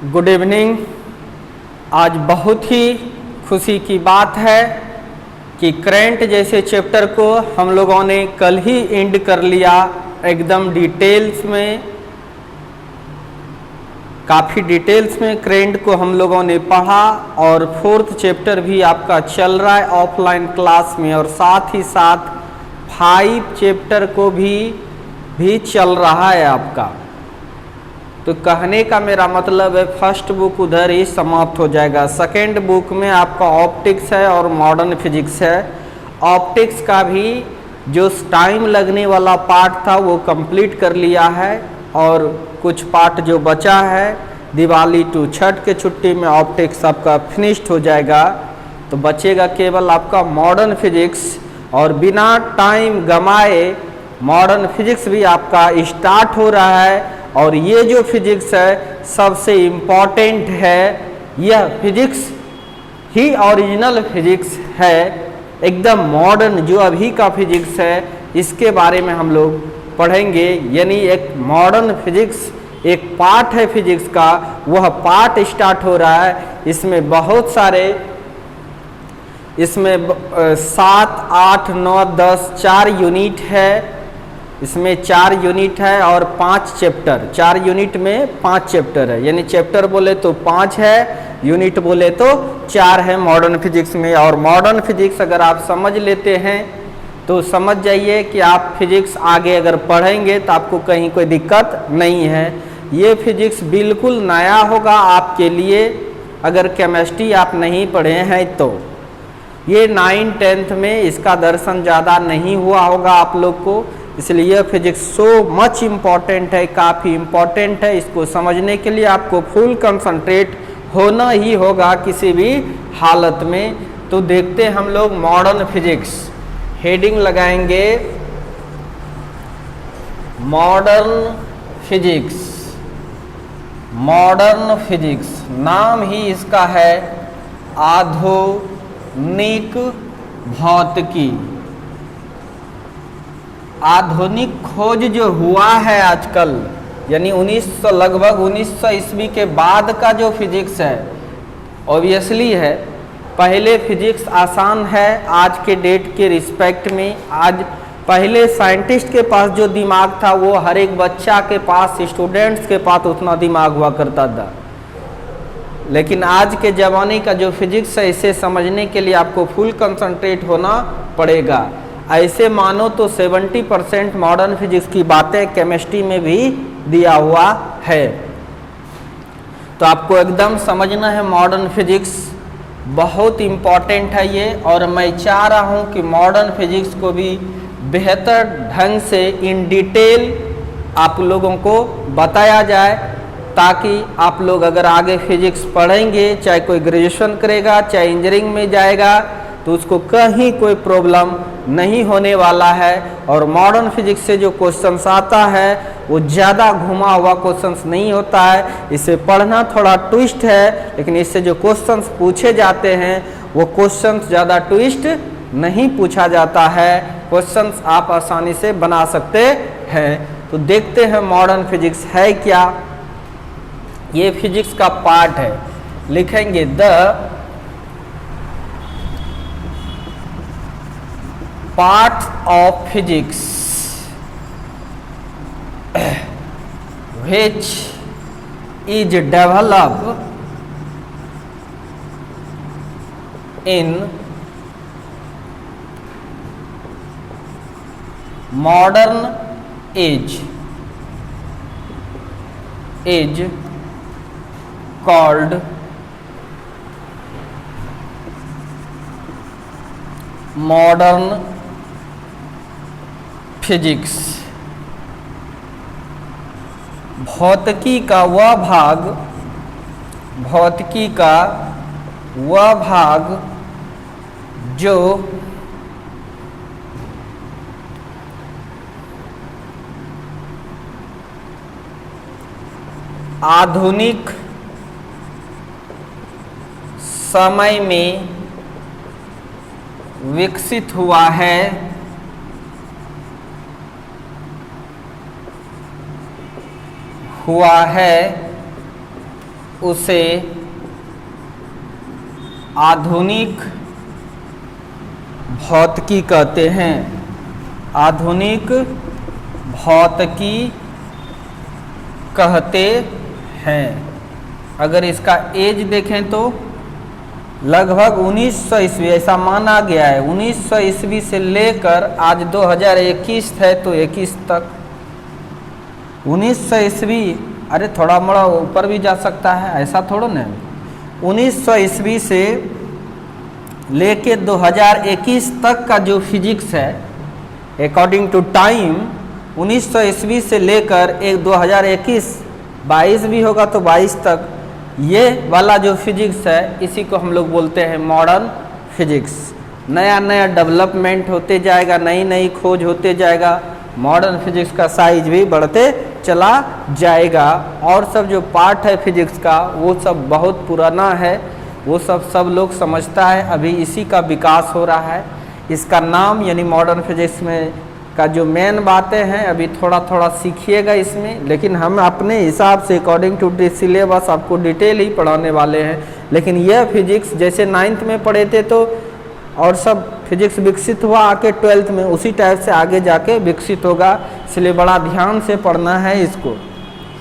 Good evening. आज बहुत ही खुशी की बात है कि करंट जैसे चैप्टर को हम लोगों ने कल ही एंड कर लिया एकदम डिटेल्स में, काफ़ी डिटेल्स में करंट को हम लोगों ने पढ़ा और फोर्थ चैप्टर भी आपका चल रहा है ऑफलाइन क्लास में और साथ ही साथ 5 चैप्टर को भी चल रहा है आपका। तो कहने का मेरा मतलब है फर्स्ट बुक उधर ही समाप्त हो जाएगा। सेकेंड बुक में आपका ऑप्टिक्स है और मॉडर्न फिजिक्स है। ऑप्टिक्स का भी जो टाइम लगने वाला पार्ट था वो कंप्लीट कर लिया है और कुछ पार्ट जो बचा है दिवाली टू छठ के छुट्टी में ऑप्टिक्स आपका फिनिश्ड हो जाएगा। तो बचेगा केवल आपका मॉडर्न फिजिक्स और बिना टाइम गमाए मॉडर्न फिजिक्स भी आपका स्टार्ट हो रहा है। और ये जो फिजिक्स है सबसे इम्पॉर्टेंट है, यह फिजिक्स ही ओरिजिनल फिजिक्स है, एकदम मॉडर्न जो अभी का फिजिक्स है इसके बारे में हम लोग पढ़ेंगे। यानी एक मॉडर्न फिजिक्स एक पार्ट है फिजिक्स का, वह पार्ट स्टार्ट हो रहा है। इसमें बहुत सारे, इसमें 7, 8, 9, 10 4 यूनिट है। इसमें 4 यूनिट है और 5 चैप्टर। 4 यूनिट में 5 चैप्टर है, यानी चैप्टर बोले तो 5 है, यूनिट बोले तो 4 है मॉडर्न फिजिक्स में। और मॉडर्न फिजिक्स अगर आप समझ लेते हैं तो समझ जाइए कि आप फिजिक्स आगे अगर पढ़ेंगे तो आपको कहीं कोई दिक्कत नहीं है। ये फिजिक्स बिल्कुल नया होगा आपके लिए अगर केमिस्ट्री आप नहीं पढ़े हैं तो। ये 9, 10th में इसका दर्शन ज़्यादा नहीं हुआ होगा आप लोग को, इसलिए यह फिजिक्स सो मच इम्पॉर्टेंट है, काफ़ी इम्पॉर्टेंट है। इसको समझने के लिए आपको फुल कंसंट्रेट होना ही होगा किसी भी हालत में। तो देखते हैं हम लोग मॉडर्न फिजिक्स, हेडिंग लगाएंगे मॉडर्न फिजिक्स। मॉडर्न फिजिक्स नाम ही इसका है आधुनिक भौतिकी। आधुनिक खोज जो हुआ है आजकल, यानी 1900 लगभग 1900 ईस्वी के बाद का जो फिजिक्स है ऑब्वियसली है। पहले फिजिक्स आसान है आज के डेट के रिस्पेक्ट में। आज पहले साइंटिस्ट के पास जो दिमाग था वो हर एक बच्चा के पास, स्टूडेंट्स के पास उतना दिमाग हुआ करता था। लेकिन आज के ज़माने का जो फिजिक्स है इसे समझने के लिए आपको फुल कंसंट्रेट होना पड़ेगा। ऐसे मानो तो 70% मॉडर्न फिजिक्स की बातें केमिस्ट्री में भी दिया हुआ है। तो आपको एकदम समझना है मॉडर्न फिजिक्स बहुत इम्पॉर्टेंट है ये। और मैं चाह रहा हूँ कि मॉडर्न फिजिक्स को भी बेहतर ढंग से इन डिटेल आप लोगों को बताया जाए, ताकि आप लोग अगर आगे फिजिक्स पढ़ेंगे, चाहे कोई ग्रेजुएशन करेगा चाहे इंजीनियरिंग में जाएगा, तो उसको कहीं कोई प्रॉब्लम नहीं होने वाला है। और मॉडर्न फिजिक्स से जो क्वेश्चंस आता है वो ज़्यादा घुमा हुआ क्वेश्चंस नहीं होता है। इसे पढ़ना थोड़ा ट्विस्ट है, लेकिन इससे जो क्वेश्चंस पूछे जाते हैं वो क्वेश्चंस ज़्यादा ट्विस्ट नहीं पूछा जाता है। क्वेश्चंस आप आसानी से बना सकते हैं। तो देखते हैं मॉडर्न फिजिक्स है क्या। ये फिजिक्स का पार्ट है। लिखेंगे the part of physics which is developed in modern age is called modern physics. भौतिकी का वह भाग जो आधुनिक समय में विकसित हुआ है उसे आधुनिक भौतिकी कहते हैं। आधुनिक भौतिकी कहते हैं। अगर इसका एज देखें तो लगभग 1900 ईस्वी ऐसा माना गया है। 1900 ईस्वी से लेकर आज 2021 है तो 21 तक 1900 ईस्वी, अरे थोड़ा मोड़ा ऊपर भी जा सकता है, ऐसा थोड़ा ना। 1900 ईस्वी से लेके 2021 तक का जो फिजिक्स है अकॉर्डिंग टू टाइम, 1900 ईस्वी से लेकर 2021 22 भी होगा तो 22 तक, ये वाला जो फिजिक्स है इसी को हम लोग बोलते हैं मॉडर्न फिजिक्स। नया नया डेवलपमेंट होते जाएगा, नई नई खोज होते जाएगा, मॉडर्न फिजिक्स का साइज भी बढ़ते चला जाएगा। और सब जो पार्ट है फिजिक्स का वो सब बहुत पुराना है, वो सब लोग समझता है, अभी इसी का विकास हो रहा है। इसका नाम यानी मॉडर्न फिजिक्स में का जो मेन बातें हैं अभी थोड़ा थोड़ा सीखिएगा इसमें, लेकिन हम अपने हिसाब से अकॉर्डिंग टू द सिलेबस आपको डिटेल ही पढ़ाने वाले हैं। लेकिन यह फिजिक्स जैसे 9th में पढ़े थे तो और सब फिजिक्स विकसित हुआ आके 12th में, उसी टाइप से आगे जाके विकसित होगा, इसलिए बड़ा ध्यान से पढ़ना है इसको।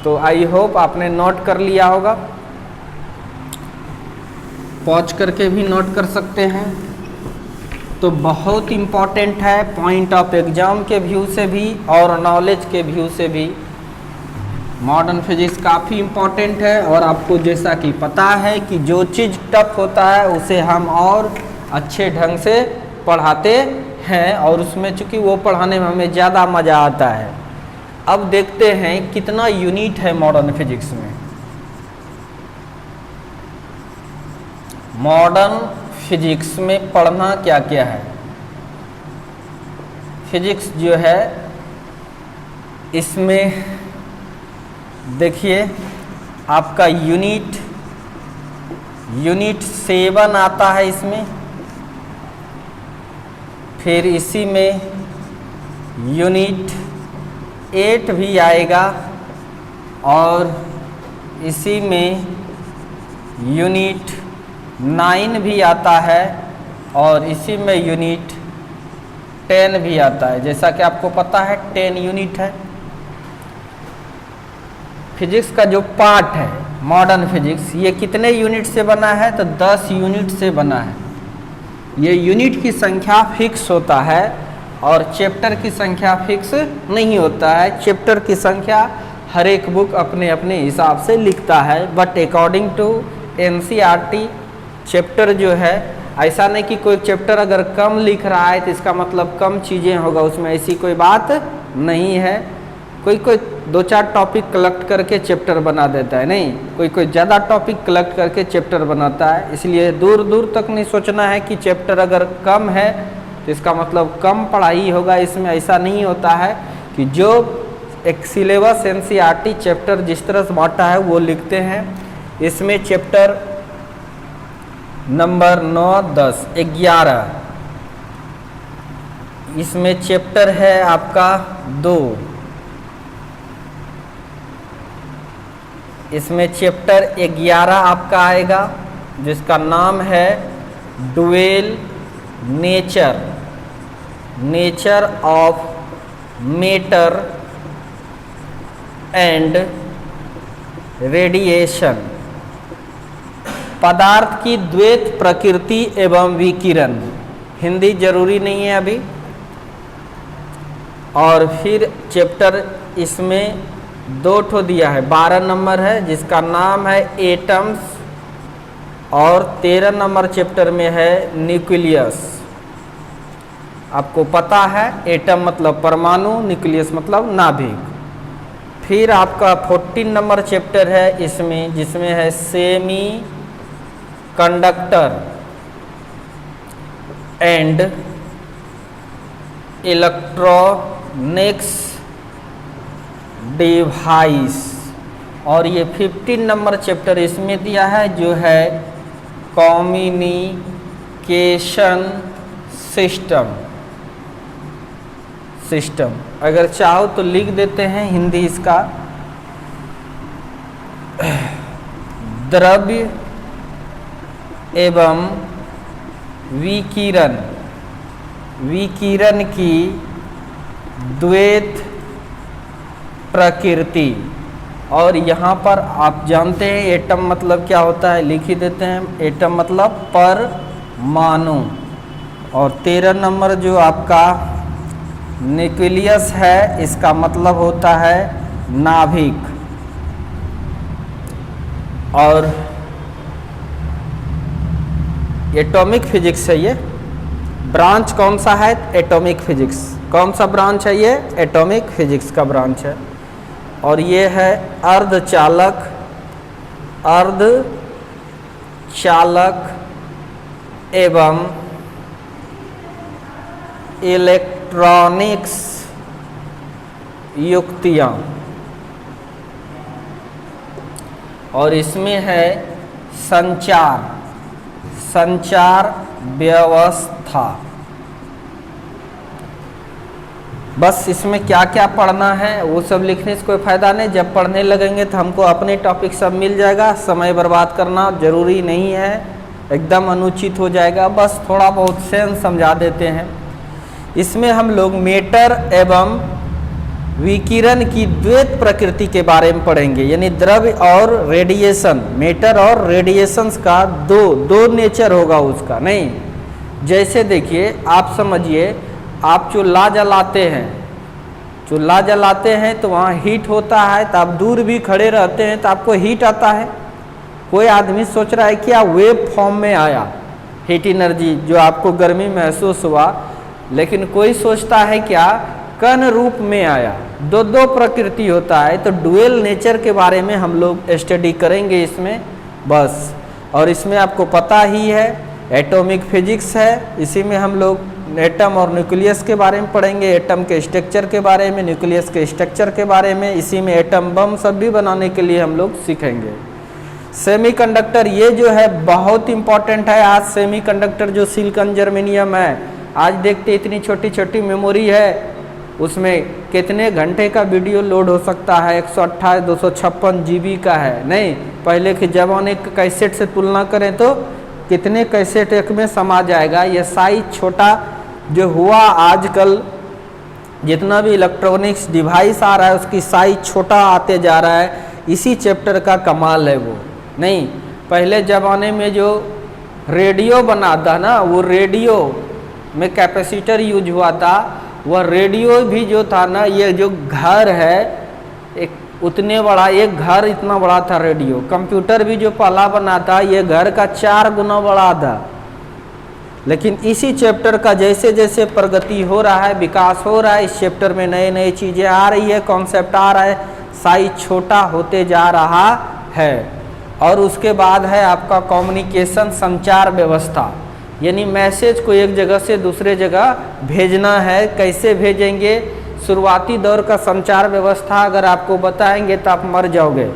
तो आई होप आपने नोट कर लिया होगा, पॉज करके भी नोट कर सकते हैं। तो बहुत इम्पॉर्टेंट है पॉइंट ऑफ एग्जाम के व्यू से भी और नॉलेज के व्यू से भी। मॉडर्न फिजिक्स काफ़ी इम्पॉर्टेंट है और आपको जैसा कि पता है कि जो चीज़ टफ होता है उसे हम और अच्छे ढंग से पढ़ाते हैं और उसमें चूँकि वो पढ़ाने में हमें ज़्यादा मज़ा आता है। अब देखते हैं कितना यूनिट है मॉडर्न फिजिक्स में। मॉडर्न फिजिक्स में पढ़ना क्या क्या है। फिजिक्स जो है इसमें देखिए आपका यूनिट 7 आता है इसमें, फिर इसी में यूनिट 8 भी आएगा और इसी में यूनिट 9 भी आता है और इसी में यूनिट 10 भी आता है। जैसा कि आपको पता है 10 यूनिट है। फिजिक्स का जो पार्ट है मॉडर्न फिजिक्स, ये कितने यूनिट से बना है तो 10 यूनिट से बना है। ये यूनिट की संख्या फिक्स होता है और चैप्टर की संख्या फिक्स नहीं होता है। चैप्टर की संख्या हर एक बुक अपने अपने हिसाब से लिखता है, but according to NCERT chapter जो है ऐसा नहीं कि कोई चैप्टर अगर कम लिख रहा है तो इसका मतलब कम चीज़ें होगा, उसमें ऐसी कोई बात नहीं है। कोई 2-4 टॉपिक कलेक्ट करके चैप्टर बना देता है, नहीं कोई ज़्यादा टॉपिक कलेक्ट करके चैप्टर बनाता है। इसलिए दूर दूर तक नहीं सोचना है कि चैप्टर अगर कम है तो इसका मतलब कम पढ़ाई होगा। इसमें ऐसा नहीं होता है कि जो एक सिलेबस NCERT चैप्टर जिस तरह से बांटा है वो लिखते हैं। इसमें चैप्टर नंबर 9, 10, 11, इसमें चैप्टर है आपका 2, इसमें चैप्टर 11 आपका आएगा जिसका नाम है dual nature of matter and radiation, पदार्थ की द्वैत प्रकृति एवं विकिरण। हिंदी जरूरी नहीं है अभी। और फिर चैप्टर इसमें 2 ठो दिया है, 12 नंबर है जिसका नाम है एटम्स और 13 नंबर चैप्टर में है न्यूक्लियस। आपको पता है एटम मतलब परमाणु, न्यूक्लियस मतलब नाभिक। फिर आपका 14 नंबर चैप्टर है इसमें जिसमें है semi conductor and electronics device. और ये 15 नंबर चैप्टर इसमें दिया है जो है कम्युनिकेशन सिस्टम। अगर चाहो तो लिख देते हैं हिंदी इसका द्रव्य एवं विकिरण, विकिरण की द्वैत प्रकृति। और यहाँ पर आप जानते हैं एटम मतलब क्या होता है, लिख ही देते हैं। एटम मतलब परमाणु। और 13 नंबर जो आपका न्यूक्लियस है, इसका मतलब होता है नाभिक। और एटॉमिक फिजिक्स है ये ब्रांच। कौन सा है? Atomic physics. कौन सा ब्रांच है ये? एटॉमिक फिजिक्स का ब्रांच है। और ये है अर्धचालक, अर्धचालक एवं इलेक्ट्रॉनिक्स युक्तियाँ। और इसमें है संचार, संचार व्यवस्था। बस इसमें क्या क्या पढ़ना है वो सब लिखने से कोई फ़ायदा नहीं। जब पढ़ने लगेंगे तो हमको अपने टॉपिक सब मिल जाएगा। समय बर्बाद करना जरूरी नहीं है, एकदम अनुचित हो जाएगा। बस थोड़ा बहुत सेंस समझा देते हैं। इसमें हम लोग मेटर एवं विकिरण की द्वैत प्रकृति के बारे में पढ़ेंगे, यानी द्रव्य और रेडिएशन। मेटर और रेडिएशंस का दो नेचर होगा उसका। नहीं, जैसे देखिए आप समझिए, आप चूल्हा जलाते हैं, चूल्हा जलाते हैं तो वहाँ हीट होता है, तो आप दूर भी खड़े रहते हैं तो आपको हीट आता है। कोई आदमी सोच रहा है क्या वेव फॉर्म में आया हीट एनर्जी, जो आपको गर्मी महसूस हुआ, लेकिन कोई सोचता है क्या कण रूप में आया। दो प्रकृति होता है। तो डुअल नेचर के बारे में हम लोग स्टडी करेंगे इसमें बस। और इसमें आपको पता ही है एटॉमिक फिजिक्स है, इसी में हम लोग एटम और न्यूक्लियस के बारे में पढ़ेंगे, एटम के स्ट्रक्चर के बारे में, न्यूक्लियस के स्ट्रक्चर के बारे में। इसी में एटम बम सब भी बनाने के लिए हम लोग सीखेंगे। सेमीकंडक्टर ये जो है बहुत इंपॉर्टेंट है। आज सेमीकंडक्टर जो सिलिकॉन जर्मेनियम है, आज देखते इतनी छोटी छोटी मेमोरी है, उसमें कितने घंटे का वीडियो लोड हो सकता है, 128 256 GB का है। नहीं, पहले के जमाने के कैसेट से तुलना करें तो कितने कैसेट एक में समा जाएगा। ये साइज छोटा जो हुआ, आजकल जितना भी इलेक्ट्रॉनिक्स डिवाइस आ रहा है उसकी साइज छोटा आते जा रहा है। इसी चैप्टर का कमाल है वो। नहीं, पहले ज़माने में जो रेडियो बना था ना, वो रेडियो में कैपेसिटर यूज हुआ था। वह रेडियो भी जो था ना, ये जो घर है एक उतने बड़ा, एक घर इतना बड़ा था रेडियो। कंप्यूटर भी जो पहला बना था, ये घर का 4 गुना बड़ा था। लेकिन इसी चैप्टर का जैसे जैसे प्रगति हो रहा है, विकास हो रहा है, इस चैप्टर में नए नए चीज़ें आ रही है, कॉन्सेप्ट आ रहा है, साइज छोटा होते जा रहा है। और उसके बाद है आपका कम्युनिकेशन, संचार व्यवस्था, यानी मैसेज को एक जगह से दूसरे जगह भेजना है। कैसे भेजेंगे? शुरुआती दौर का संचार व्यवस्था अगर आपको बताएंगे तो आप मर जाओगे।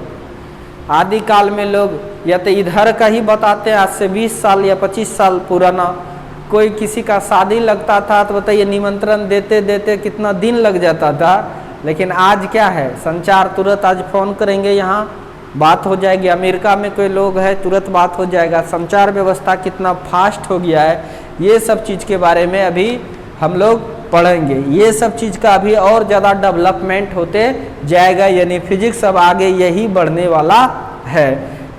आदि काल में लोग या तो इधर का ही बताते हैं, आज से 20 साल या 25 साल पुराना। कोई किसी का शादी लगता था तो बताइए निमंत्रण देते देते कितना दिन लग जाता था। लेकिन आज क्या है, संचार तुरंत आज फ़ोन करेंगे, यहाँ बात हो जाएगी। अमेरिका में कोई लोग है, तुरंत बात हो जाएगा। संचार व्यवस्था कितना फास्ट हो गया है, ये सब चीज़ के बारे में अभी हम लोग पढ़ेंगे। ये सब चीज़ का अभी और ज़्यादा डेवलपमेंट होते जाएगा, यानी फिजिक्स अब आगे यही बढ़ने वाला है।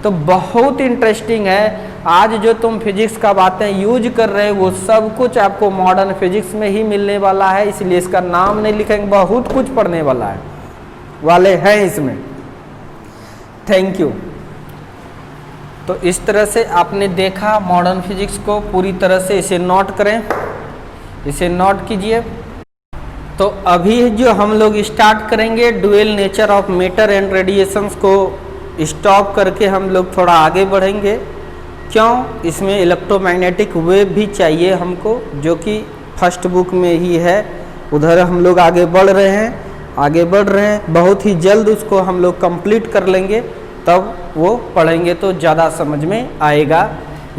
तो बहुत इंटरेस्टिंग है। आज जो तुम फिजिक्स का बातें यूज कर रहे हो वो सब कुछ आपको मॉडर्न फिजिक्स में ही मिलने वाला है, इसलिए इसका नाम नहीं लिखेंगे, बहुत कुछ पढ़ने वाला है वाले हैं इसमें। Thank you. तो इस तरह से आपने देखा मॉडर्न फिजिक्स को पूरी तरह से। इसे नोट करें, इसे नोट कीजिए। तो अभी जो हम लोग स्टार्ट करेंगे dual nature of matter and radiations को स्टॉप करके हम लोग थोड़ा आगे बढ़ेंगे। क्यों? इसमें इलेक्ट्रोमैग्नेटिक वेव भी चाहिए हमको, जो कि फर्स्ट बुक में ही है। उधर हम लोग आगे बढ़ रहे हैं, बहुत ही जल्द उसको हम लोग कंप्लीट कर लेंगे, तब वो पढ़ेंगे तो ज़्यादा समझ में आएगा।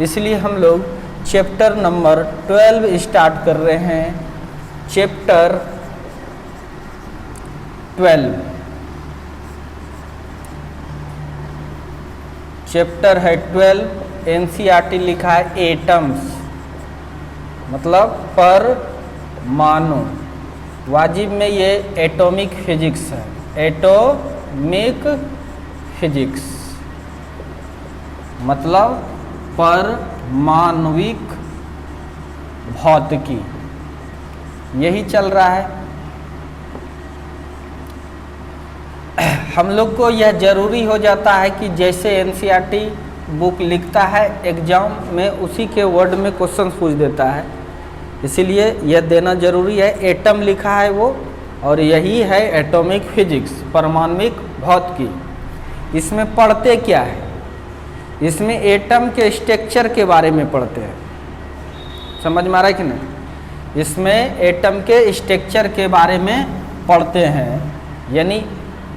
इसलिए हम लोग चैप्टर नंबर 12 स्टार्ट कर रहे हैं। चैप्टर 12, चैप्टर है 12, एनसीईआरटी लिखा है एटम्स, मतलब परमाणु। वाजिब में ये एटॉमिक फिजिक्स है, एटॉमिक फिजिक्स मतलब परमाणविक भौतिकी, यही चल रहा है। हम लोग को यह ज़रूरी हो जाता है कि जैसे एनसीईआरटी बुक लिखता है एग्जाम में उसी के वर्ड में क्वेश्चन पूछ देता है, इसीलिए यह देना जरूरी है। एटम लिखा है वो, और यही है एटॉमिक फिजिक्स, परमाणविक भौतिकी। इसमें पढ़ते क्या है? इसमें एटम के स्ट्रक्चर के बारे में पढ़ते हैं, समझ में आ रहा है कि नहीं? इसमें एटम के स्ट्रक्चर के बारे में पढ़ते हैं, यानी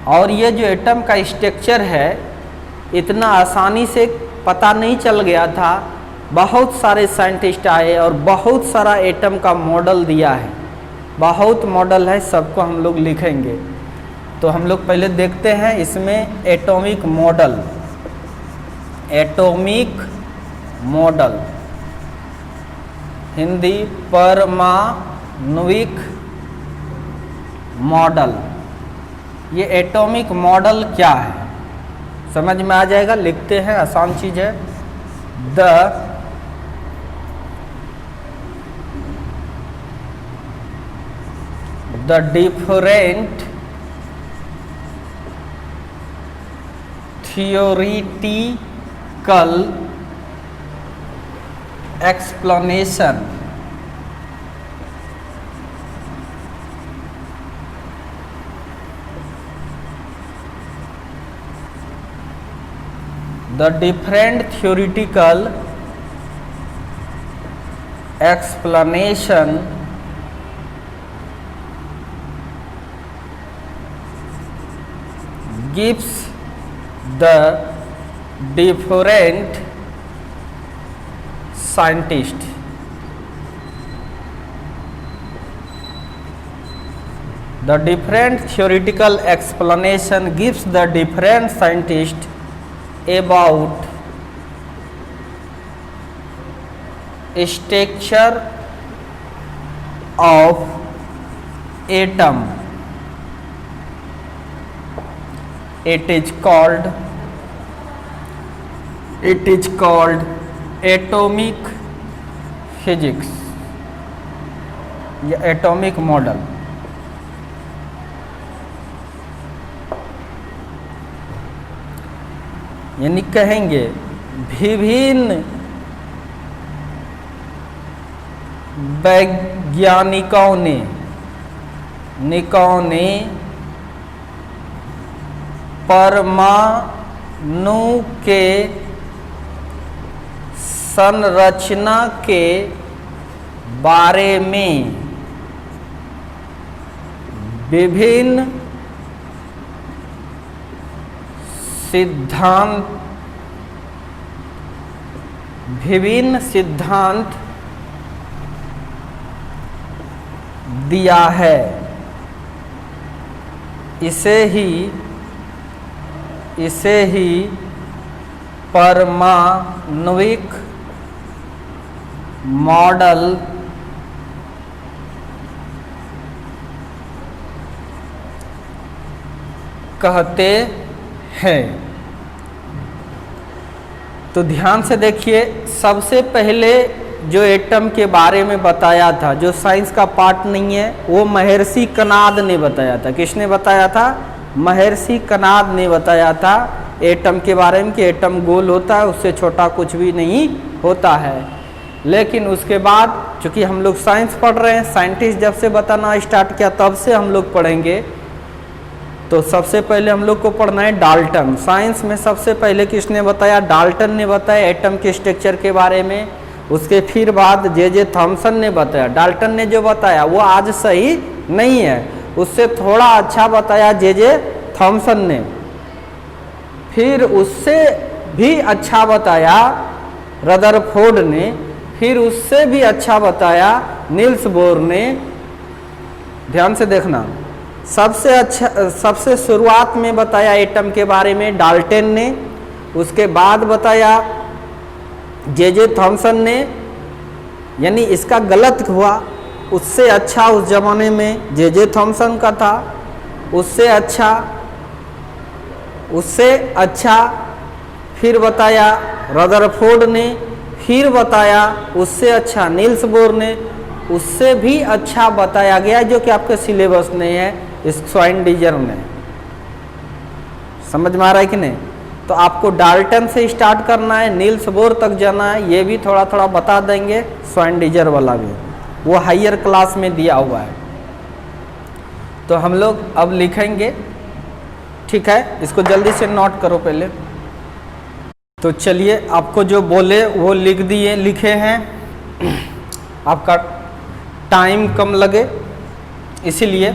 और ये जो एटम का स्ट्रक्चर है इतना आसानी से पता नहीं चल गया था। बहुत सारे साइंटिस्ट आए और बहुत सारा एटम का मॉडल दिया है, बहुत मॉडल है, सबको हम लोग लिखेंगे। तो हम लोग पहले देखते हैं इसमें atomic model, atomic model Hindi परमाणविक मॉडल। ये एटॉमिक मॉडल क्या है समझ में आ जाएगा, लिखते हैं, आसान चीज है। The different theoretical explanation the different theoretical explanation gives the different scientist the different theoretical explanation gives the different scientist about structure of atom. It is called atomic physics या एटॉमिक मॉडल। यानी कहेंगे विभिन्न वैज्ञानिकों ने परमाणु के संरचना के बारे में विभिन्न सिद्धांत दिया है। इसे ही परमाणविक मॉडल कहते हैं। तो ध्यान से देखिए, सबसे पहले जो एटम के बारे में बताया था, जो साइंस का पार्ट नहीं है, वो महर्षि कनाद ने बताया था। किसने बताया था? महर्षि कनाद ने बताया था एटम के बारे में कि एटम गोल होता है, उससे छोटा कुछ भी नहीं होता है। लेकिन उसके बाद चूंकि हम लोग साइंस पढ़ रहे हैं, साइंटिस्ट जब से बताना स्टार्ट किया तब से हम लोग पढ़ेंगे। तो सबसे पहले हम लोग को पढ़ना है डाल्टन। साइंस में सबसे पहले किसने बताया? डाल्टन ने बताया एटम के स्ट्रक्चर के बारे में। उसके फिर बाद जे थॉमसन ने बताया। डाल्टन ने जो बताया वो आज सही नहीं है, उससे थोड़ा अच्छा बताया जे थॉमसन ने। फिर उससे भी अच्छा बताया रदरफोर्ड ने। फिर उससे भी अच्छा बताया नील्स बोर ने। ध्यान से देखना, सबसे शुरुआत में बताया एटम के बारे में डाल्टन ने। उसके बाद बताया जे थॉमसन ने, यानी इसका गलत हुआ, उससे अच्छा उस जमाने में जे थॉमसन का था, उससे अच्छा फिर बताया रदरफोर्ड ने, फिर बताया उससे अच्छा नील्स बोर ने, उससे भी अच्छा बताया गया जो कि आपके सिलेबस में है इस स्वाइनडीजर ने। समझ में आ रहा है कि नहीं? तो आपको डाल्टन से स्टार्ट करना है, नील्स बोर तक जाना है, ये भी थोड़ा थोड़ा बता देंगे, स्वाइनडीजर वाला भी वो हायर क्लास में दिया हुआ है। तो हम लोग अब लिखेंगे, ठीक है, इसको जल्दी से नोट करो पहले। तो चलिए, आपको जो बोले वो लिख दिए, लिखे हैं, आपका टाइम कम लगे इसीलिए।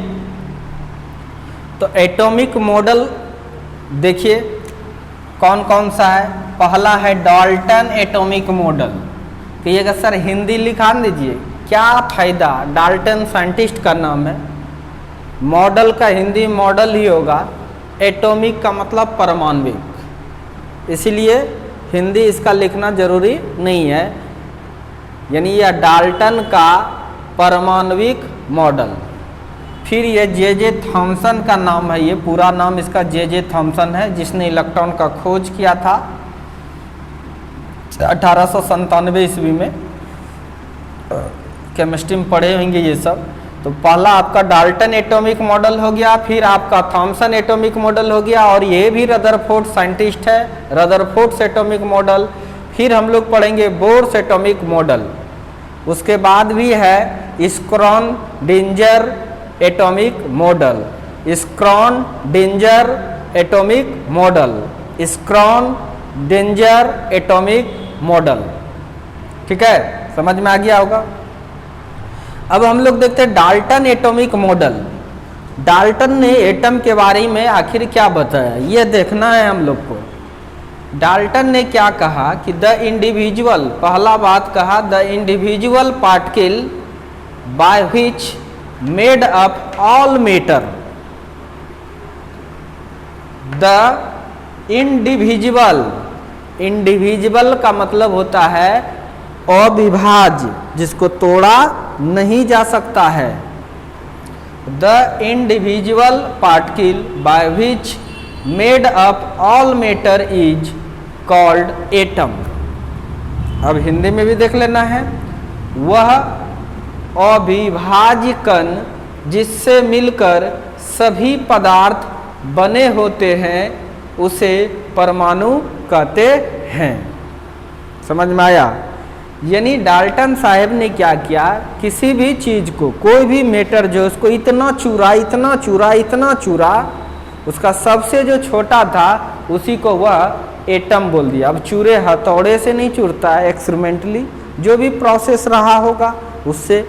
तो एटॉमिक मॉडल देखिए कौन कौन सा है। पहला है डाल्टन एटॉमिक मॉडल। कहिएगा सर हिंदी लिखा दीजिए, क्या फायदा, डाल्टन साइंटिस्ट का नाम है, मॉडल का हिंदी मॉडल ही होगा, एटॉमिक का मतलब परमाणविक, इसीलिए हिंदी इसका लिखना जरूरी नहीं है। यानी यह डाल्टन का परमाणविक मॉडल। फिर ये जे थॉमसन का नाम है, ये पूरा नाम इसका जे थॉमसन है, जिसने इलेक्ट्रॉन का खोज किया था 1897 ईस्वी में। केमिस्ट्री में पढ़े होंगे ये सब। तो पहला आपका डाल्टन एटॉमिक मॉडल हो गया, फिर आपका थॉमसन एटॉमिक मॉडल हो गया, और ये भी रदरफोर्ड साइंटिस्ट है, रदरफोर्ड एटॉमिक मॉडल। फिर हम लोग पढ़ेंगे बोर्स एटॉमिक मॉडल। उसके बाद भी है Schrodinger atomic model, Schrodinger atomic model, Schrodinger atomic model. ठीक है, समझ में आ गया होगा। अब हम लोग देखते हैं डाल्टन एटॉमिक मॉडल। डाल्टन ने एटम के बारे में आखिर क्या बताया, ये देखना है हम लोग को। डाल्टन ने क्या कहा कि द इंडिविजुअल, पहला बात कहा the individual particle by which made up all matter, the individual, individual का मतलब होता है अविभाज्य, जिसको तोड़ा नहीं जा सकता है। The individual particle by which made up all matter is called atom. अब हिंदी में भी देख लेना है, वह अविभाज्य कण जिससे मिलकर सभी पदार्थ बने होते हैं उसे परमाणु कहते हैं। समझ में आया? यानी डाल्टन साहब ने क्या किया, किसी भी चीज को, कोई भी मैटर जो उसको इतना चूरा, इतना चूरा, इतना चूरा, उसका सबसे जो छोटा था उसी को वह एटम बोल दिया। अब चूरे हथौड़े से नहीं चूरता है, एक्सपेरिमेंटली जो भी प्रोसेस रहा होगा उससे,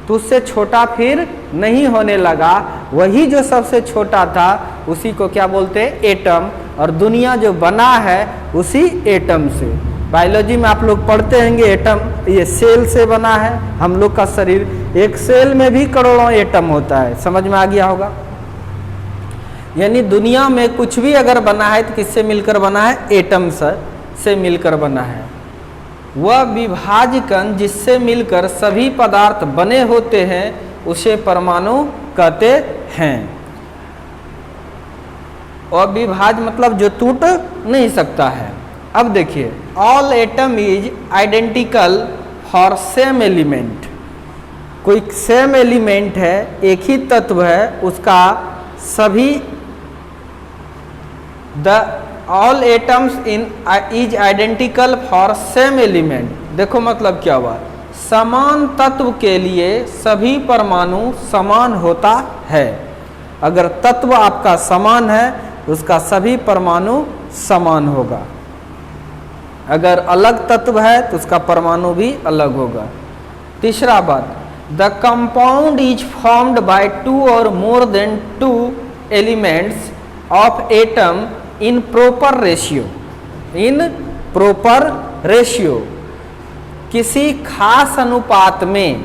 तो उससे छोटा फिर नहीं होने लगा, वही जो सबसे छोटा था उसी को क्या बोलते हैं, एटम। और दुनिया जो बना है उसी एटम से। बायोलॉजी में आप लोग पढ़ते होंगे एटम, ये सेल से बना है। हम लोग का शरीर, एक सेल में भी करोड़ों एटम होता है। समझ में आ गया होगा। यानी दुनिया में कुछ भी अगर बना है तो किससे मिलकर बना है, एटम से मिलकर बना है। वह विभाज्य कण जिससे मिलकर सभी पदार्थ बने होते हैं उसे परमाणु कहते हैं। और विभाज्य मतलब जो टूट नहीं सकता है। अब देखिए, all atom is identical for same element. कोई सेम एलिमेंट है, एक ही तत्व है, उसका सभी, the all atoms in is identical for same element. देखो मतलब क्या हुआ, समान तत्व के लिए सभी परमाणु समान होता है। अगर तत्व आपका समान है उसका सभी परमाणु समान होगा। अगर अलग तत्व है तो उसका परमाणु भी अलग होगा। तीसरा बात, the compound is formed by two और more than two elements of atom in proper ratio. In proper ratio, किसी खास अनुपात में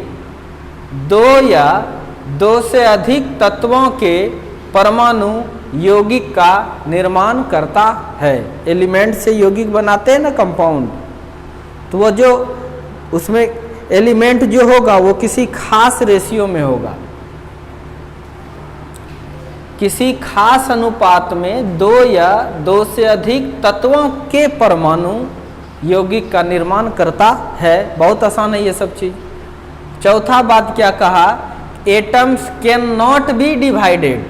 दो या दो से अधिक तत्वों के परमाणु यौगिक का निर्माण करता है। एलिमेंट से यौगिक बनाते हैं ना कंपाउंड, तो वो जो उसमें एलिमेंट जो होगा वो किसी खास रेशियो में होगा, किसी खास अनुपात में 2 या 2 से अधिक तत्वों के परमाणु यौगिक का निर्माण करता है। बहुत आसान है ये सब चीज। चौथा बात क्या कहा, atoms can not be divided.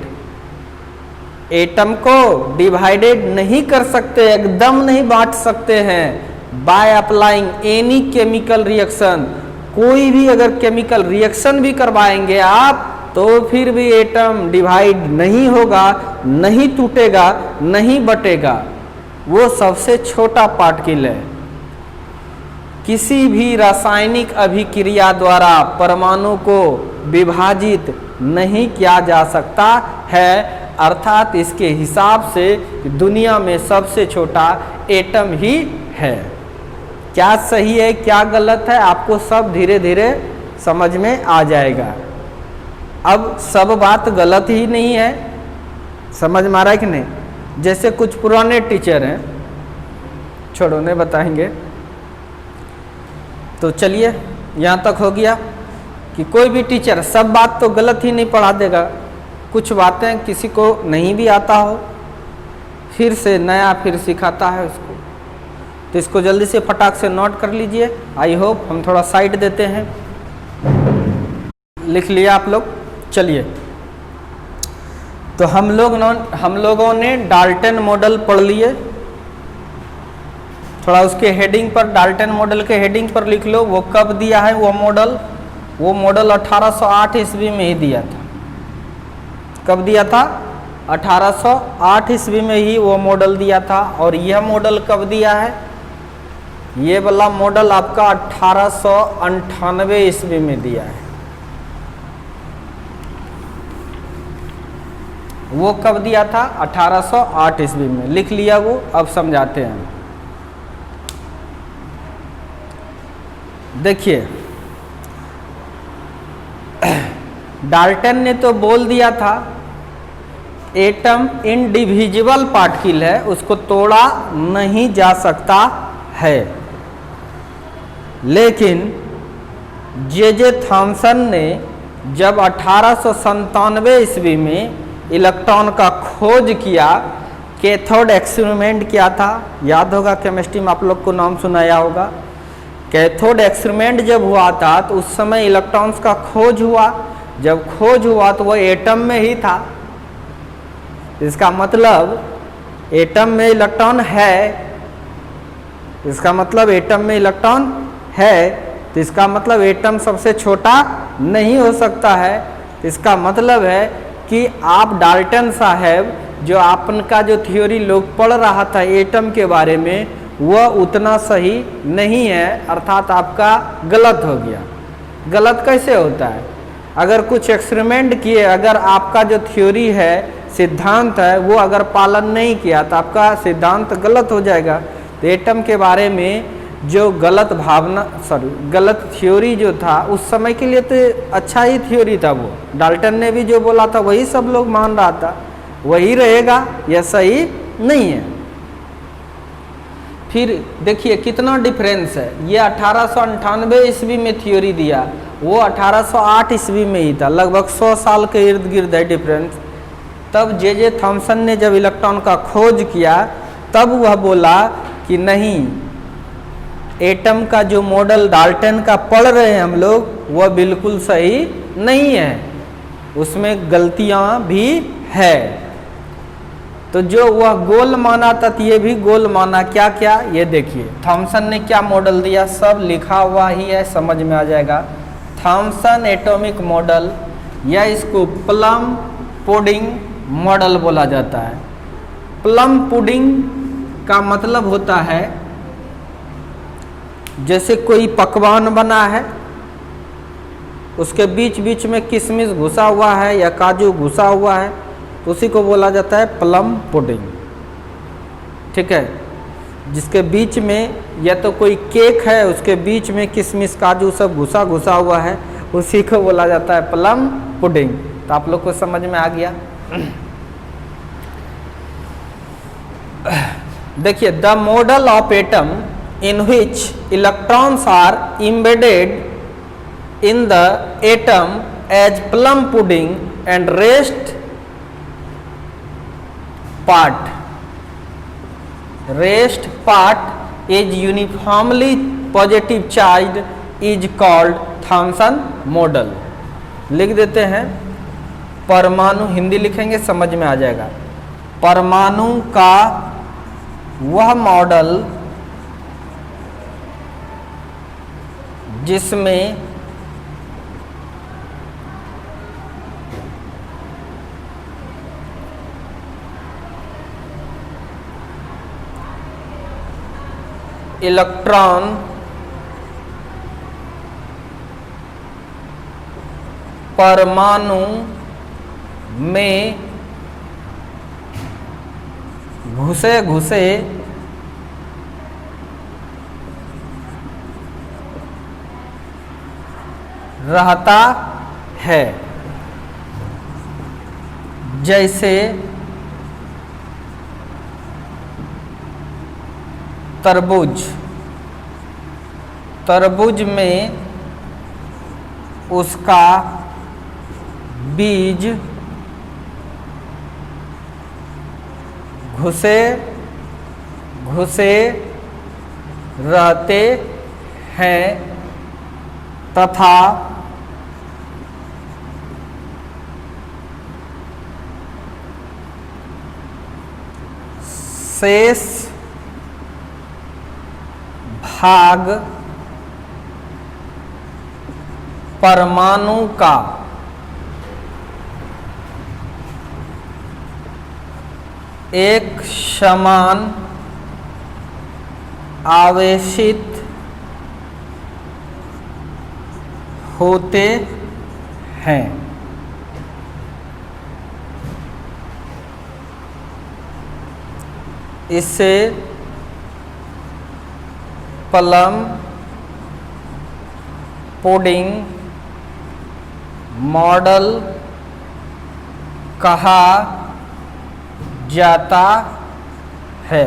Atom को डिवाइडेड नहीं कर सकते, एकदम नहीं बांट सकते हैं by applying any chemical reaction. कोई भी अगर केमिकल रिएक्शन भी करवाएंगे आप तो फिर भी एटम डिवाइड नहीं होगा, नहीं टूटेगा, नहीं बटेगा। वो सबसे छोटा पार्टिकल है। किसी भी रासायनिक अभिक्रिया द्वारा परमाणु को विभाजित नहीं किया जा सकता है, अर्थात इसके हिसाब से दुनिया में सबसे छोटा एटम ही है। क्या सही है क्या गलत है आपको सब धीरे धीरे समझ में आ जाएगा। अब सब बात गलत ही नहीं है, समझ में आ रहा है कि नहीं। जैसे कुछ पुराने टीचर हैं, छोड़ो नहीं बताएंगे। तो चलिए यहाँ तक हो गया कि कोई भी टीचर सब बात तो गलत ही नहीं पढ़ा देगा। कुछ बातें किसी को नहीं भी आता हो, फिर से नया फिर सिखाता है उसको। तो इसको जल्दी से फटाक से नोट कर लीजिए। आई होप हम थोड़ा साइड देते हैं। लिख लिया आप लोग। चलिए, तो हम लोगों ने डाल्टन मॉडल पढ़ लिए। थोड़ा उसके हेडिंग पर, डाल्टन मॉडल के हेडिंग पर लिख लो वो कब दिया है वो मॉडल 1808 ईस्वी में ही दिया था। कब दिया था? 1808 ईस्वी में ही वो मॉडल दिया था। और यह मॉडल कब दिया है? ये वाला मॉडल आपका 1898 ईस्वी में दिया है। वो कब दिया था? 1808 ईस्वी में। लिख लिया वो। अब समझाते हैं। देखिए, डाल्टन ने तो बोल दिया था एटम इंडिविजुअल पार्टिकल है, उसको तोड़ा नहीं जा सकता है। लेकिन जे थॉमसन ने जब 1897 ईस्वी में इलेक्ट्रॉन का खोज किया, कैथोड एक्सपेरिमेंट किया था। याद होगा, केमिस्ट्री में आप लोग को नाम सुनाया होगा। कैथोड एक्सपेरिमेंट जब हुआ था तो उस समय इलेक्ट्रॉन्स का खोज हुआ। जब खोज हुआ तो वो एटम में ही था। इसका मतलब एटम में इलेक्ट्रॉन है। इसका मतलब एटम में इलेक्ट्रॉन है, तो इसका मतलब एटम सबसे छोटा नहीं हो सकता है। इसका मतलब है कि आप डाल्टन साहब जो आपका जो थ्योरी लोग पढ़ रहा था एटम के बारे में, वह उतना सही नहीं है, अर्थात आपका गलत हो गया। गलत कैसे होता है? अगर कुछ एक्सपेरिमेंट किए, अगर आपका जो थ्योरी है, सिद्धांत है, वो अगर पालन नहीं किया तो आपका सिद्धांत गलत हो जाएगा। तो एटम के बारे में जो गलत थ्योरी जो था उस समय के लिए तो अच्छा ही थ्योरी था। वो डाल्टन ने भी जो बोला था वही सब लोग मान रहा था, वही रहेगा, यह सही नहीं है। फिर देखिए कितना डिफरेंस है। ये 1898 ईस्वी में थ्योरी दिया, वो 1808 ईस्वी में ही था। लगभग 100 साल के इर्द गिर्द है डिफरेंस। तब जे थॉमसन ने जब इलेक्ट्रॉन का खोज किया तब वह बोला कि नहीं, एटम का जो मॉडल डाल्टन का पढ़ रहे हैं हम लोग, वह बिल्कुल सही नहीं है, उसमें गलतियां भी है। तो जो वह गोल माना था तो ये भी गोल माना। क्या क्या ये देखिए, थॉमसन ने क्या मॉडल दिया, सब लिखा हुआ ही है, समझ में आ जाएगा। थॉमसन एटॉमिक मॉडल, या इसको प्लम पुडिंग मॉडल बोला जाता है। प्लम पुडिंग का मतलब होता है जैसे कोई पकवान बना है, उसके बीच बीच में किशमिश घुसा हुआ है या काजू घुसा हुआ है, तो उसी को बोला जाता है प्लम पुडिंग। ठीक है, जिसके बीच में या तो कोई केक है, उसके बीच में किशमिश काजू सब घुसा घुसा हुआ है, उसी को बोला जाता है प्लम पुडिंग। तो आप लोग को समझ में आ गया। देखिए, the model of atom in which electrons are embedded in the atom as plum pudding and rest part is uniformly positive charged is called Thompson model. लिख देते हैं, परमाणु, हिंदी लिखेंगे समझ में आ जाएगा। परमाणु का वह मॉडल जिसमें इलेक्ट्रॉन परमाणु में घुसे घुसे रहता है, जैसे तरबूज। तरबूज में उसका बीज घुसे घुसे रहते हैं तथा शेष भाग परमाणु का एक समान आवेशित होते हैं। इसे प्लम पुडिंग मॉडल कहा जाता है।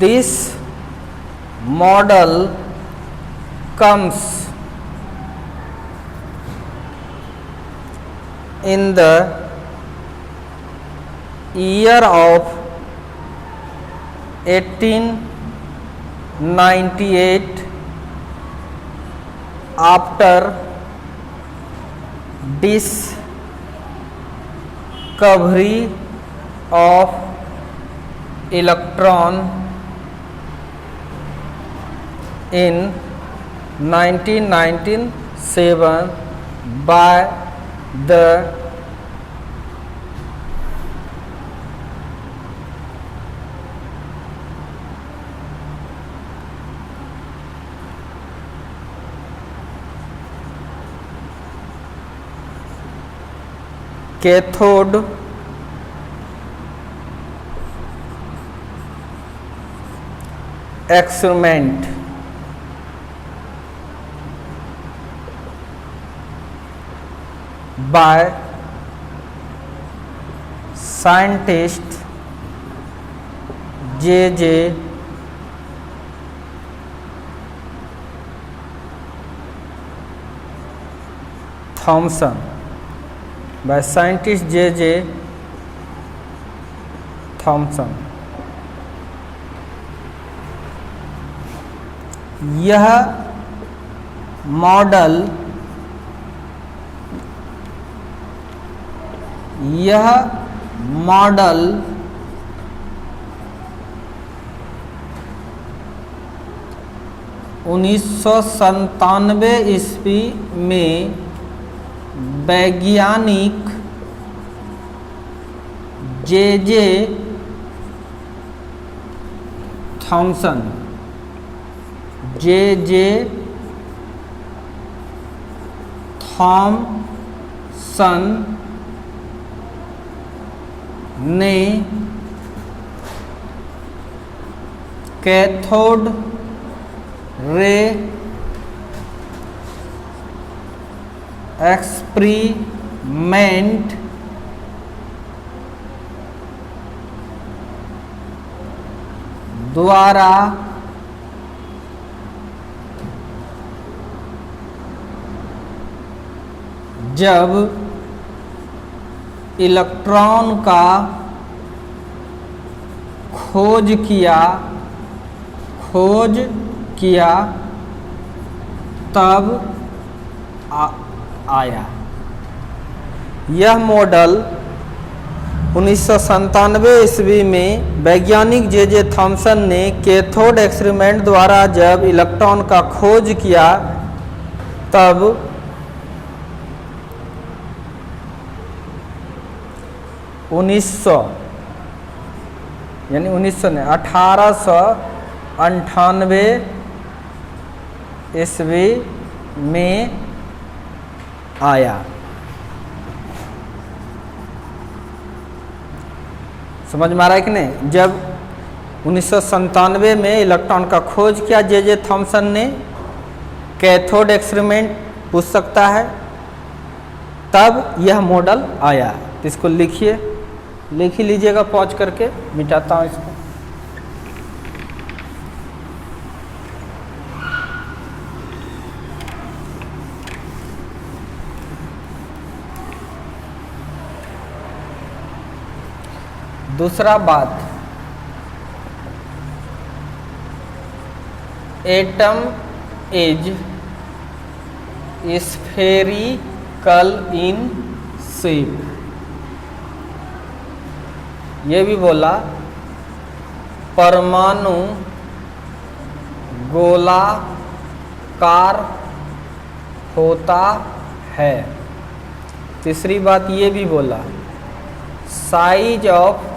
This model comes in the year of 1898 after discovery of electron in 1997 by the cathode experiment by scientist J.J. Thomson by scientist J.J. Thomson। यह मॉडल 1997 ईस्वी में वैज्ञानिक J.J. थॉमसन ने कैथोड रे एक्सपेरिमेंट द्वारा जब इलेक्ट्रॉन का खोज किया तब आया। यह मॉडल 1997 ईस्वी में वैज्ञानिक जे थॉमसन ने कैथोड एक्सपेरिमेंट द्वारा जब इलेक्ट्रॉन का खोज किया तब 1898 ईस्वी में आया। समझ में आ रहा है कि नहीं? जब 1997 में इलेक्ट्रॉन का खोज किया जे थॉमसन ने, कैथोड एक्सपेरिमेंट पूछ सकता है, तब यह मॉडल आया। तो इसको लिख ही लीजिएगा, पॉज करके मिटाता हूँ इसको। दूसरा बात, atom is spherical in shape. ये भी बोला परमाणु गोलाकार होता है। तीसरी बात ये भी बोला size of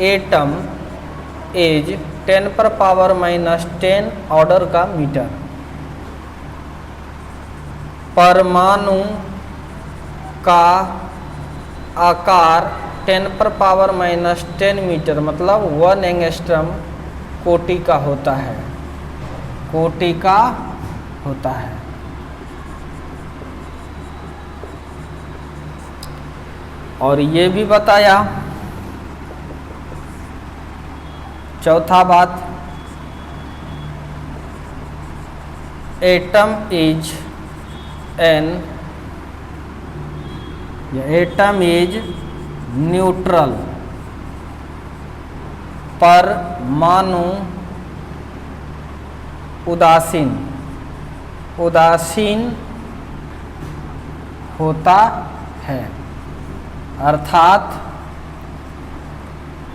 atom is 10⁻⁻10 order का मीटर। परमाणु का आकार 10⁻⁻10 मीटर मतलब 1 एंगस्ट्रम कोटि का होता है, कोटि का होता है। और ये भी बताया, चौथा बात, एटम इज न्यूट्रल। परमाणु उदासीन होता है।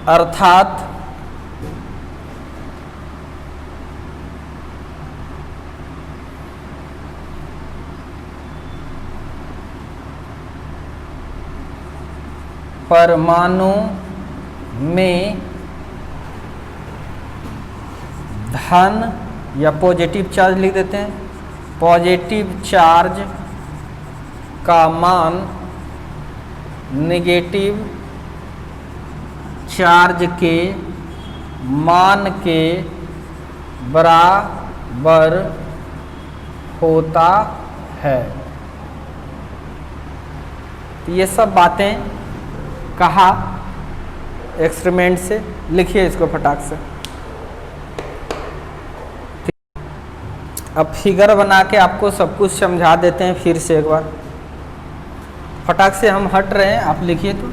अर्थात परमाणु में धन या पॉजिटिव चार्ज लिख देते हैं, पॉजिटिव चार्ज का मान नेगेटिव चार्ज के मान के बराबर होता है। तो ये सब बातें कहा एक्सपेरिमेंट से। लिखिए इसको फटाक से। अब फिगर बना के आपको सब कुछ समझा देते हैं फिर से एक बार। फटाक से हम हट रहे हैं, आप लिखिए तो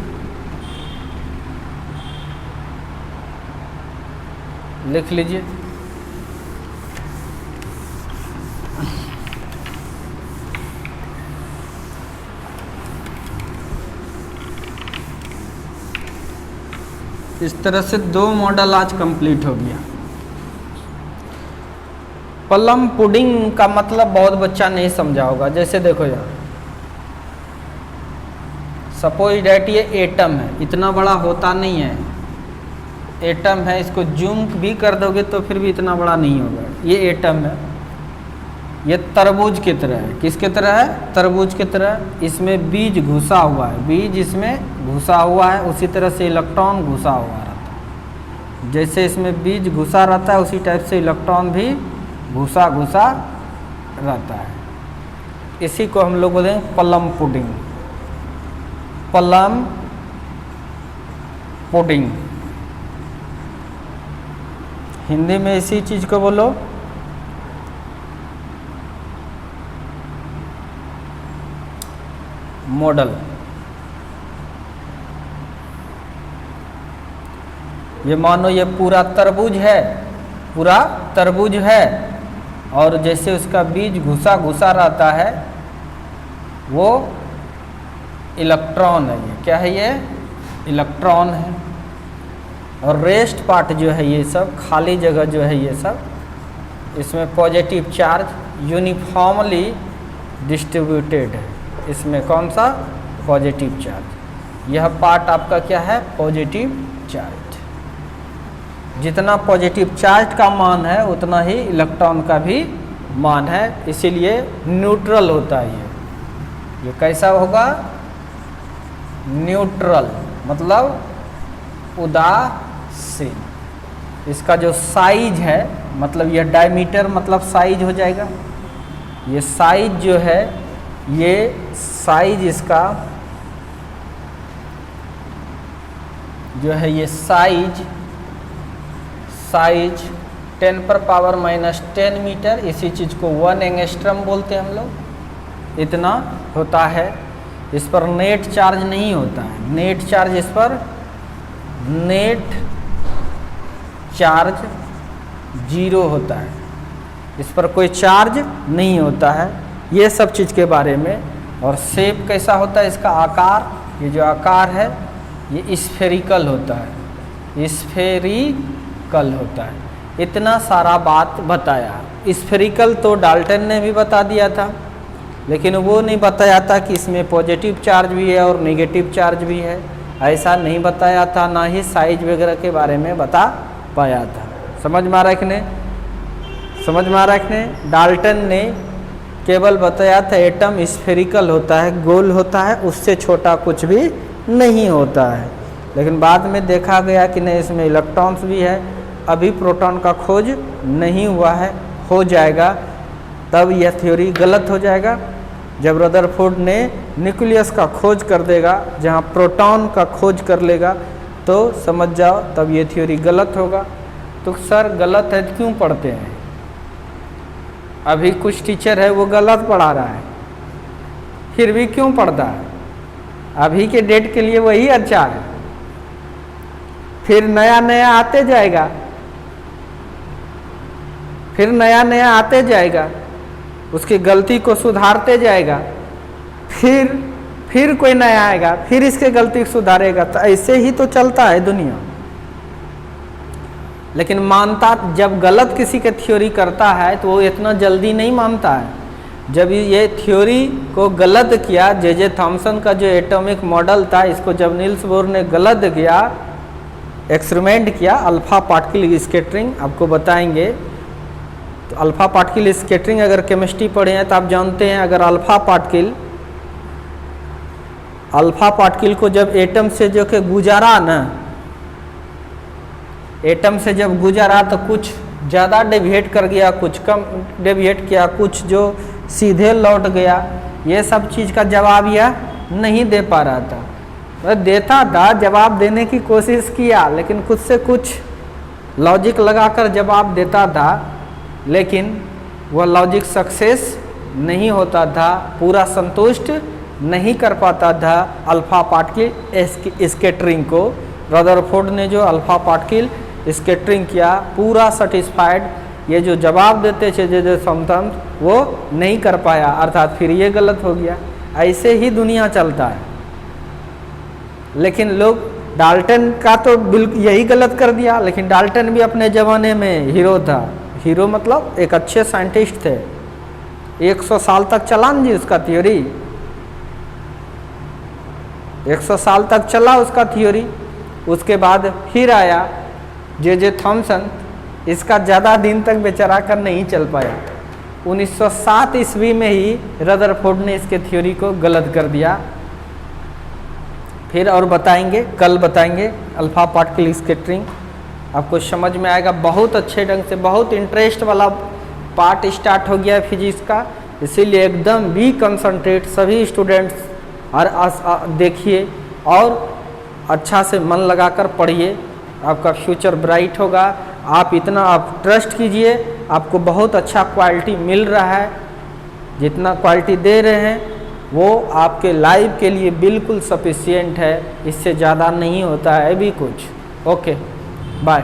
लिख लीजिए। इस तरह से 2 मॉडल आज कंप्लीट हो गया। प्लम पुडिंग का मतलब बहुत बच्चा नहीं समझा होगा। जैसे देखो यार, सपोज डैट ये एटम है, इतना बड़ा होता नहीं है, एटम है, इसको जूम भी कर दोगे तो फिर भी इतना बड़ा नहीं होगा। ये एटम है, ये तरबूज की तरह है। किसके तरह है? तरबूज की तरह। इसमें बीज घुसा हुआ है, बीज इसमें घुसा हुआ है, उसी तरह से इलेक्ट्रॉन घुसा हुआ रहता है। जैसे इसमें बीज घुसा रहता है उसी टाइप से इलेक्ट्रॉन भी घुसा रहता है। इसी को हम लोग बोलते हैं plum pudding, plum pudding. Hindi में इसी चीज को बोलो मॉडल। ये मानो ये पूरा तरबूज है, पूरा तरबूज है, और जैसे उसका बीज घुसा घुसा रहता है वो इलेक्ट्रॉन है। ये क्या है? ये इलेक्ट्रॉन है। और रेस्ट पार्ट जो है ये सब खाली जगह जो है ये सब, इसमें पॉजिटिव चार्ज यूनिफॉर्मली डिस्ट्रीब्यूटेड है। इसमें कौन सा? Positive charge. यह पार्ट आपका क्या है? Positive charge. जितना पॉजिटिव चार्ज का मान है उतना ही इलेक्ट्रॉन का भी मान है, इसीलिए न्यूट्रल होता है। ये कैसा होगा? न्यूट्रल मतलब उदासीन। इसका जो साइज है, मतलब यह डायमीटर मतलब साइज हो जाएगा। ये साइज जो है, ये साइज इसका जो है, ये साइज 10⁻⁻10 मीटर, इसी चीज़ को 1 एंगस्ट्रम बोलते हैं हम लोग। इतना होता है। इस पर नेट चार्ज नहीं होता है। नेट चार्ज इस पर नेट चार्ज 0 होता है। इस पर कोई चार्ज नहीं होता है। ये सब चीज़ के बारे में। और शेप कैसा होता है इसका? आकार, ये जो आकार है ये स्फेरिकल होता है, स्फेरिकल होता है। इतना सारा बात बताया। स्फेरिकल तो डाल्टन ने भी बता दिया था, लेकिन वो नहीं बताया था कि इसमें पॉजिटिव चार्ज भी है और नेगेटिव चार्ज भी है, ऐसा नहीं बताया था। ना ही साइज वगैरह के बारे में बता पाया था। समझ में आ रहा है कि नहीं? समझ में आ रहा है कि नहीं? डाल्टन ने केवल बताया था एटम स्फेरिकल होता है, गोल होता है, उससे छोटा कुछ भी नहीं होता है। लेकिन बाद में देखा गया कि नहीं, इसमें इलेक्ट्रॉन्स भी है। अभी प्रोटॉन का खोज नहीं हुआ है, हो जाएगा तब यह थ्योरी गलत हो जाएगा। जब रदरफोर्ड ने न्यूक्लियस का खोज कर देगा, जहाँ प्रोटॉन का खोज कर लेगा, तो समझ जाओ तब ये थ्योरी गलत होगा। तो सर गलत है तो क्यों पढ़ते हैं? अभी कुछ टीचर है वो गलत पढ़ा रहा है, फिर भी क्यों पढ़ता है? अभी के डेट के लिए वही अच्छा है, फिर नया नया आते जाएगा, फिर नया नया आते जाएगा, उसकी गलती को सुधारते जाएगा, फिर कोई नया आएगा, फिर इसके गलती को सुधारेगा। तो ऐसे ही तो चलता है दुनिया। लेकिन मानता, जब गलत किसी के थ्योरी करता है तो वो इतना जल्दी नहीं मानता है। जब ये थ्योरी को गलत किया, जे थॉमसन का जो एटॉमिक मॉडल था, इसको जब नील्स बोर ने गलत किया, एक्सपेरिमेंट किया, अल्फा पार्टिकल स्कैटरिंग आपको बताएंगे। तो अल्फा पार्टिकल स्कैटरिंग अगर केमिस्ट्री पढ़े हैं तो आप जानते हैं, अगर अल्फा पार्टिकल को जब एटम से जो कि गुजारा ना, एटम से जब गुजारा तो कुछ ज़्यादा डेविएट कर गया, कुछ कम डेविएट किया, कुछ जो सीधे लौट गया, ये सब चीज़ का जवाब यह नहीं दे पा रहा था। वह देता था, जवाब देने की कोशिश किया, लेकिन खुद से कुछ लॉजिक लगाकर जवाब देता था, लेकिन वह लॉजिक सक्सेस नहीं होता था, पूरा संतुष्ट नहीं कर पाता था अल्फा पार्टिकल स्कैटरिंग को। रदरफोर्ड ने जो अल्फा पार्टिकल स्कैटरिंग किया, पूरा सेटिस्फाइड, ये जो जवाब देते थे जो थॉमसन, वो नहीं कर पाया, अर्थात फिर ये गलत हो गया। ऐसे ही दुनिया चलता है। लेकिन लोग डाल्टन का तो बिल्कुल यही गलत कर दिया, लेकिन डाल्टन भी अपने ज़माने में हीरो था। हीरो मतलब एक अच्छे साइंटिस्ट थे। 100 साल तक चला जी उसका थ्योरी, 100 साल तक चला उसका थ्योरी। उसके बाद फिर आया जे थॉमसन, इसका ज़्यादा दिन तक बेचारा कर नहीं चल पाया। 1907 ईस्वी में ही रदरफोर्ड ने इसके थ्योरी को गलत कर दिया। फिर और बताएंगे, कल बताएंगे अल्फा पार्टिकल स्कैटरिंग, आपको समझ में आएगा बहुत अच्छे ढंग से। बहुत इंटरेस्ट वाला पार्ट स्टार्ट हो गया है फिजिक्स का, इसीलिए एकदम बी कंसंट्रेट सभी स्टूडेंट्स और देखिए और अच्छा से मन लगाकर पढ़िए, आपका फ्यूचर ब्राइट होगा। आप इतना आप ट्रस्ट कीजिए, आपको बहुत अच्छा क्वालिटी मिल रहा है, जितना क्वालिटी दे रहे हैं वो आपके लाइफ के लिए बिल्कुल सफिशिएंट है, इससे ज़्यादा नहीं होता है भी कुछ। Okay bye.